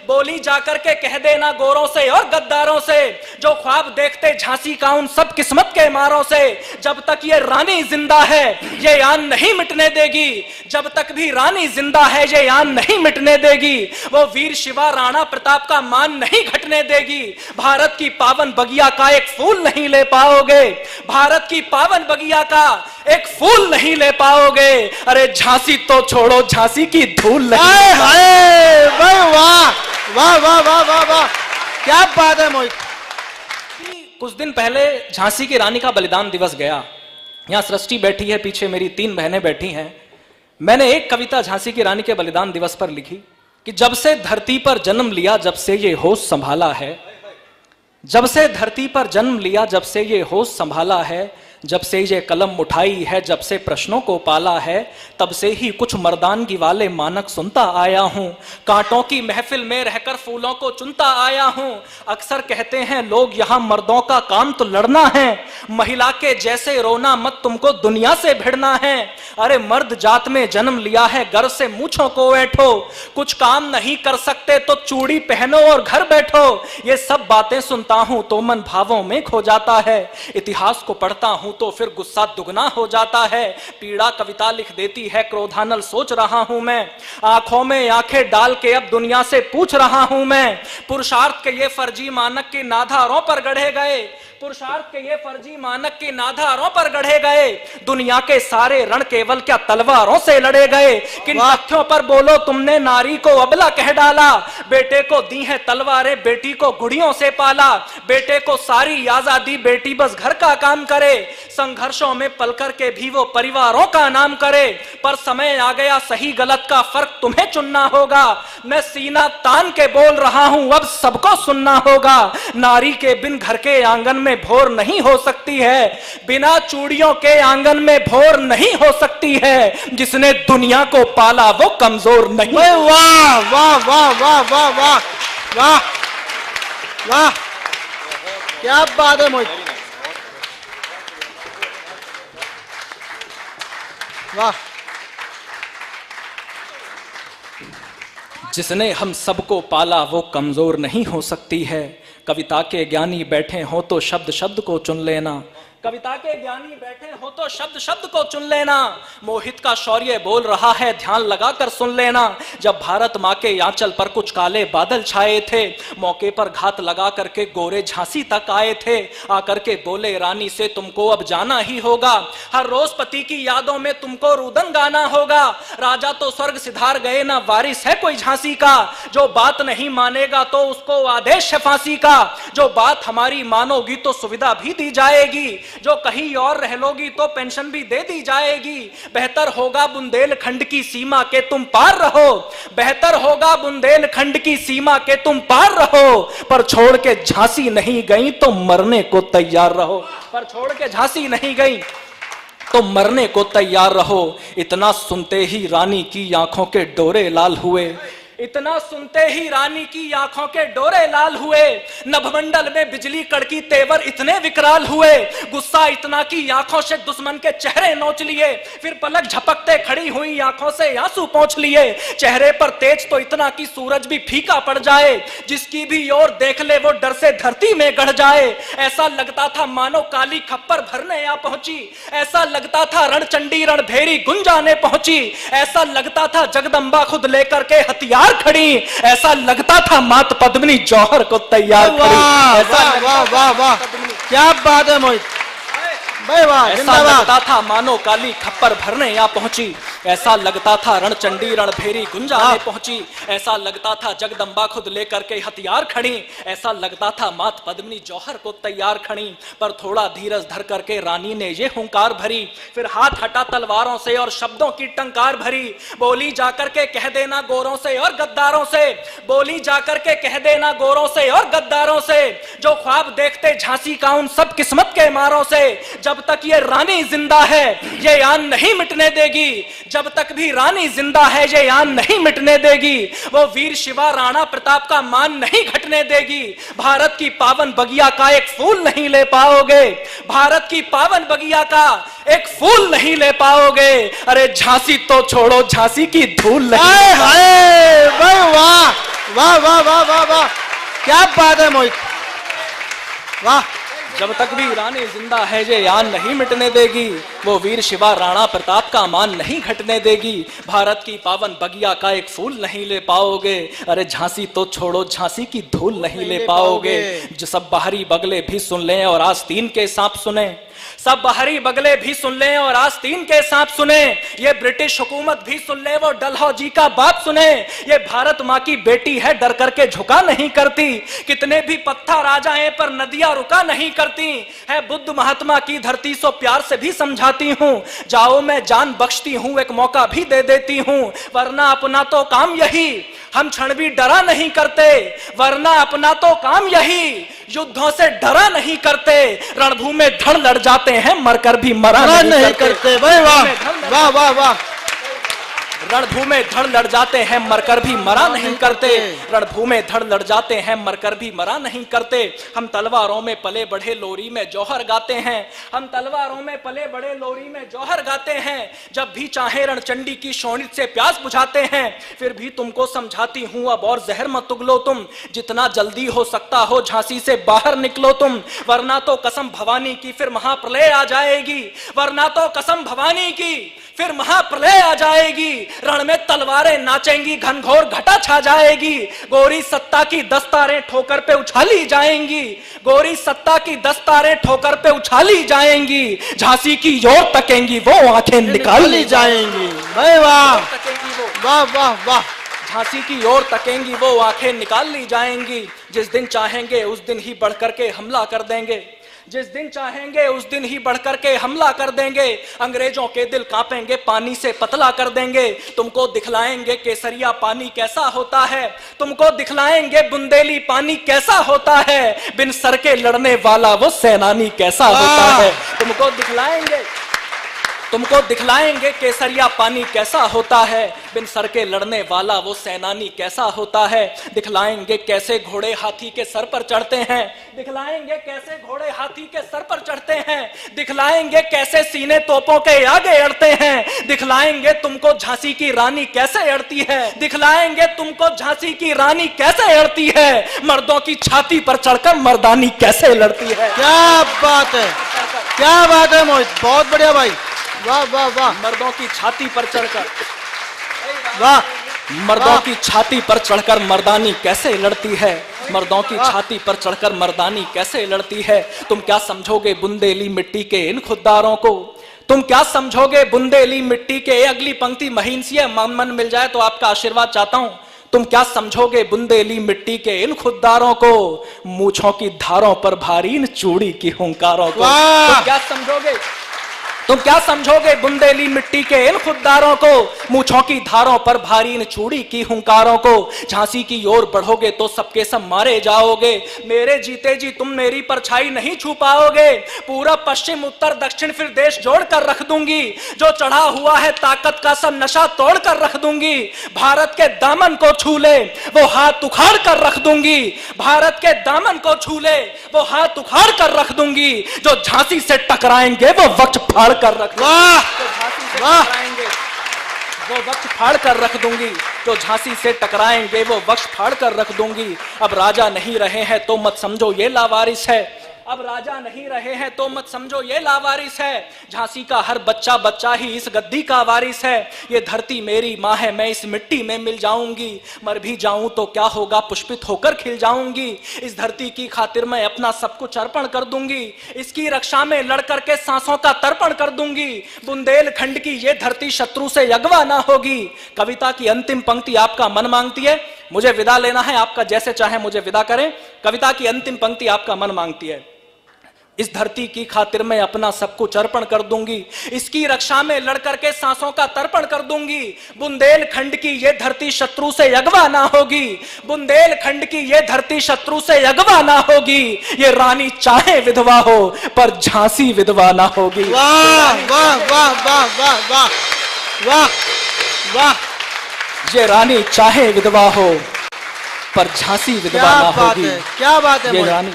बोली जाकर के कह देना गोरों से और गद्दारों से, जो ख्वाब देखते झांसी का उन सब किस्मत के मारों से। जब तक ये रानी जिंदा है ये आन नहीं मिटने देगी, जब तक भी रानी जिंदा है ये आन नहीं मिटने देगी। वो वीर शिवा राणा प्रताप का मान नहीं घटने देगी। भारत की पावन बगिया का एक फूल नहीं ले पाओगे, भारत की पावन बगिया का एक फूल नहीं ले पाओगे। अरे झांसी तो छोड़ो, झांसी की धूल नहीं। वाह वाह वाह वाह वाह वाह, क्या बात है मोहित। कुछ दिन पहले झांसी की रानी का बलिदान दिवस गया। यहां सृष्टि बैठी है, पीछे मेरी 3 बहनें बैठी हैं। मैंने एक कविता झांसी की रानी के बलिदान दिवस पर लिखी कि जब से धरती पर जन्म लिया जब से ये होश संभाला है, जब से धरती पर जन्म लिया जब से ये होश संभाला है, जब से ये कलम उठाई है जब से प्रश्नों को पाला है, तब से ही कुछ मर्दानगी वाले मानक सुनता आया हूं। कांटों की महफिल में रहकर फूलों को चुनता आया हूं। अक्सर कहते हैं लोग यहां मर्दों का काम तो लड़ना है, महिला के जैसे रोना मत, तुमको दुनिया से भिड़ना है। अरे मर्द जात में जन्म लिया है, गर्व से मूंछों को ऐठो। कुछ काम नहीं कर सकते तो चूड़ी पहनो और घर बैठो। ये सब बातें सुनता हूं तो मन भावों में खो जाता है। इतिहास को पढ़ता हूं तो फिर गुस्सा दुगना हो जाता है। पीड़ा कविता लिख देती है, क्रोधानल सोच रहा हूं मैं। आंखों में आंखें डाल के अब दुनिया से पूछ रहा हूं मैं। पुरुषार्थ के ये फर्जी मानक के नाधारों पर गढ़े गए, पुरुषार्थ के ये फर्जी मानक के नाधारों पर गढ़े गए। दुनिया के सारे रण केवल क्या तलवारों से लड़े गए। किन तथ्यों पर बोलो तुमने नारी को अबला कह डाला। बेटे को दी है तलवारें, बेटी को घुड़ियों से पाला। बेटे को सारी आजादी, बेटी बस घर का काम करे। संघर्षों में पल कर के भी वो परिवारों का नाम करे। पर समय आ गया सही गलत का फर्क तुम्हें चुनना होगा। मैं सीना तान के बोल रहा हूं, अब सबको सुनना होगा। नारी के बिन घर के आंगन में भोर नहीं हो सकती है, बिना चूड़ियों के आंगन में भोर नहीं हो सकती है। जिसने दुनिया को पाला वो कमजोर नहीं। वाह वाह वाह वाह वाह वाह वाह वाह, क्या बात है मोहित, वाह। जिसने हम सबको पाला वो कमजोर नहीं हो सकती है। कविता के ज्ञानी बैठे हो तो शब्द शब्द को चुन लेना, कविता के ज्ञानी बैठे हो तो शब्द शब्द को चुन लेना। मोहित का शौर्य बोल रहा है, ध्यान लगाकर सुन लेना। जब भारत माँ के आंचल पर कुछ काले बादल छाए थे, मौके पर घात लगा करके गोरे झांसी तक आए थे। आकर के बोले रानी से तुमको अब जाना ही होगा। हर रोज पति की यादों में तुमको रुदन गाना होगा। राजा तो स्वर्ग सिधार गए, ना वारिस है कोई झांसी का। जो बात नहीं मानेगा तो उसको आदेश है फांसी का। जो बात हमारी मानोगी तो सुविधा भी दी जाएगी, जो कहीं और रह लोगी तो पेंशन भी दे दी जाएगी। बेहतर होगा बुंदेलखंड की सीमा के तुम पार रहो, बेहतर होगा बुंदेलखंड की सीमा के तुम पार रहो। पर छोड़ के झांसी नहीं गई तो मरने को तैयार रहो, पर छोड़ के झांसी नहीं गई तो मरने को तैयार रहो। इतना सुनते ही रानी की आंखों के डोरे लाल हुए, इतना सुनते ही रानी की आंखों के डोरे लाल हुए। नभमंडल में बिजली कड़की, तेवर इतने विकराल हुए। गुस्सा इतना कि आंखों से दुश्मन के चेहरे नोच लिए। फिर पलक झपकते खड़ी हुई आंखों से आंसू पोंछ लिए। चेहरे पर तेज तो इतना कि सूरज भी फीका पड़ जाए। जिसकी भी ओर देख ले वो डर से धरती में गड़ जाए। ऐसा लगता था मानो काली खप्पर भरने आ पहुंची। ऐसा लगता था रणचंडी रणभेरी गुंजाने पहुंची। ऐसा लगता था जगदम्बा खुद लेकर के हथियार खड़ी। ऐसा लगता था मात पद्मिनी जौहर को तैयार खड़ी। वाह वाह वाह वाह, क्या बात है मोहित, ऐसा लगता था मानो काली खप्पर भरने यहाँ पहुंची। ऐसा लगता था रणचंडी रणभेरी गुंजाने पहुंची। ऐसा लगता था जगदम्बा खुद लेकर के हथियार खड़ी। ऐसा लगता था मात पद्मिनी जौहर को तैयार खड़ी। पर थोड़ा धीरज धर करके रानी ने ये हुंकार भरी। फिर हाथ हटा तलवारों से और शब्दों की टंकार भरी। बोली जाकर के कह देना गोरों से और गद्दारों से, बोली जाकर के कह देना गोरों से और गद्दारों से। जो ख्वाब देखते झांसी का उन सब किस्मत के मारों से। जब तक ये रानी जिंदा है ये आन नहीं मिटने देगी, जब तक भी रानी जिंदा है ये यान नहीं मिटने देगी, वो वीर शिवा राणा प्रताप का मान नहीं घटने देगी। भारत की पावन बगिया का एक फूल नहीं ले पाओगे, भारत की पावन बगिया का एक फूल नहीं ले पाओगे। अरे झांसी तो छोड़ो, झांसी की धूल नहीं। हाय भाई, वाह वाह वाह वाह वाह वाह, क्या बात है मोहित, वाह। जब तक भी रानी जिंदा है ये यान नहीं मिटने देगी, वो वीर शिवा राणा प्रताप का मान नहीं घटने देगी। भारत की पावन बगिया का एक फूल नहीं ले पाओगे। अरे झांसी तो छोड़ो, झांसी की धूल नहीं ले पाओगे। जो सब बाहरी बगले भी सुन लें और आस्तीन के सांप सुने, सब बाहरी बगले भी सुन लें और आस्तीन के सांप सुने। ये ब्रिटिश हुकूमत भी सुन ले, वो डलहौजी का बाप सुने। ये भारत माँ की बेटी है, डर करके झुका नहीं करती। कितने भी पत्थर आ जाएं पर नदियां रुका नहीं करती। है बुद्ध महात्मा की धरती, सो प्यार से भी समझाती हूँ। जाओ मैं जान बख्शती हूँ, एक मौका भी दे देती हूँ। वरना अपना तो काम यही, हम क्षण भी डरा नहीं करते। वरना अपना तो काम यही, युद्धों से डरा नहीं करते। रणभूमि में धड़ लड़ जाते हैं, मरकर भी मरा नहीं करते। भाई वाह वाह वाह वाह, रणभूमि में धड़ लड़ जाते हैं, मरकर भी मरा नहीं करते। रणभूमि में धड़ लड़ जाते हैं, मरकर भी मरा नहीं करते। हम तलवारों में पले बढ़े, लोरी में जौहर गाते हैं। हम तलवारों में पले बढ़े, लोरी में जौहर गाते हैं। जब भी चाहे रणचंडी की शोणित से प्यास बुझाते हैं। फिर भी तुमको समझाती हूँ, अब और जहर मत उगलो तुम। जितना जल्दी हो सकता हो झांसी से बाहर निकलो तुम, वरना तो कसम भवानी की फिर महाप्रलय आ जाएगी। वरना तो कसम भवानी की फिर महाप्रलय आ जाएगी। रण में तलवारें नाचेंगी, घनघोर घटा छा जाएगी। गोरी सत्ता की दस्तारें ठोकर पे उछाली जाएंगी। गोरी सत्ता की दस्तारें ठोकर पे उछाली जाएंगी। झांसी की ओर तकेंगी वो आंखें निकाली जाएंगी। भाई वाह वाह वाह वाह, झांसी की ओर तकेंगी वो आंखें निकाल ली जाएंगी। जिस दिन चाहेंगे उस दिन ही बढ़ करके हमला कर देंगे। जिस दिन चाहेंगे उस दिन ही बढ़कर के हमला कर देंगे। अंग्रेजों के दिल कांपेंगे, पानी से पतला कर देंगे। तुमको दिखलाएंगे केसरिया पानी कैसा होता है। तुमको दिखलाएंगे बुंदेली पानी कैसा होता है। बिन सर के लड़ने वाला वो सेनानी कैसा होता है। तुमको दिखलाएंगे केसरिया पानी कैसा होता है। बिन सर के लड़ने वाला वो सेनानी कैसा होता है। दिखलाएंगे कैसे घोड़े हाथी के सर पर चढ़ते हैं। दिखलाएंगे कैसे घोड़े हाथी के सर पर चढ़ते हैं। दिखलाएंगे कैसे सीने तोपों के आगे अड़ते हैं। दिखलाएंगे तुमको झांसी की रानी कैसे अड़ती है। दिखलाएंगे तुमको झांसी की रानी कैसे अड़ती है। मर्दों की छाती पर चढ़कर मर्दानी कैसे लड़ती है। क्या बात है, क्या बात है मोहित, बहुत बढ़िया भाई, वाह वाह वाह। मर्दों की छाती पर चढ़कर, वाह, मर्दों की छाती पर चढ़कर मर्दानी कैसे लड़ती है। मर्दों की छाती पर चढ़कर मर्दानी कैसे लड़ती है। तुम क्या समझोगे बुंदेली मिट्टी के इन खुद्दारों को। तुम क्या समझोगे बुंदेली मिट्टी के। अगली पंक्ति महीन सी है, मन मिल जाए तो आपका आशीर्वाद चाहता हूं। तुम क्या समझोगे बुंदेली मिट्टी के इन खुद्दारों को। मूछों की धारों पर भारी इन चूड़ी की हुंकारों को। तुम क्या समझोगे, तुम क्या समझोगे बुंदेली मिट्टी के इन खुद्दारों को। मूछों की धारों पर भारी इन चूड़ी की हुंकारों को। झांसी की ओर बढ़ोगे तो सबके सब मारे जाओगे। मेरे जीते जी तुम मेरी परछाई नहीं छू पाओगे। पूरब पश्चिम उत्तर दक्षिण फिर देश जोड़ कर रख दूंगी। जो चढ़ा हुआ है ताकत का सब नशा तोड़ कर रख दूंगी। भारत के दामन को छू ले वो हाथ उखाड़ कर रख दूंगी। भारत के दामन को छू ले वो हाथ उखाड़ कर रख दूंगी। जो झांसी से टकराएंगे वो वक्त फाड़ कर रख, वाह वाह, वो वक्त फाड़ कर रख दूंगी। तो झांसी से टकराएंगे वो वक्त फाड़ कर रख दूंगी। अब राजा नहीं रहे हैं तो मत समझो ये लावारिस है। अब राजा नहीं रहे हैं तो मत समझो ये लावारिस है। झांसी का हर बच्चा बच्चा ही इस गद्दी का वारिस है। ये धरती मेरी माँ है, मैं इस मिट्टी में मिल जाऊंगी। मर भी जाऊं तो क्या होगा, पुष्पित होकर खिल जाऊंगी। इस धरती की खातिर मैं अपना सब कुछ अर्पण कर दूंगी। इसकी रक्षा में लड़ करके सांसों का तर्पण कर दूंगी। बुंदेलखंड की ये धरती शत्रु से अगवा ना होगी। कविता की अंतिम पंक्ति आपका मन मांगती है, मुझे विदा लेना है। आपका जैसे चाहे मुझे विदा करें। कविता की अंतिम पंक्ति आपका मन मांगती है, इस धरती की खातिर मैं अपना सब कुछ अर्पण कर दूंगी। इसकी रक्षा में लड़ करके सांसों का तर्पण कर दूंगी। बुंदेलखंड की ये धरती शत्रु से अगवा ना होगी। बुंदेलखंड की ये धरती शत्रु से अगवा ना होगी। ये रानी चाहे विधवा हो पर झांसी विधवा ना होगी। वाह वाह वाह वाह वाह वाह, वाह वाह, ये रानी चाहे विधवा हो पर झांसी विधवा क्या ना बात होगी। है, क्या बात है ये मोहित। रानी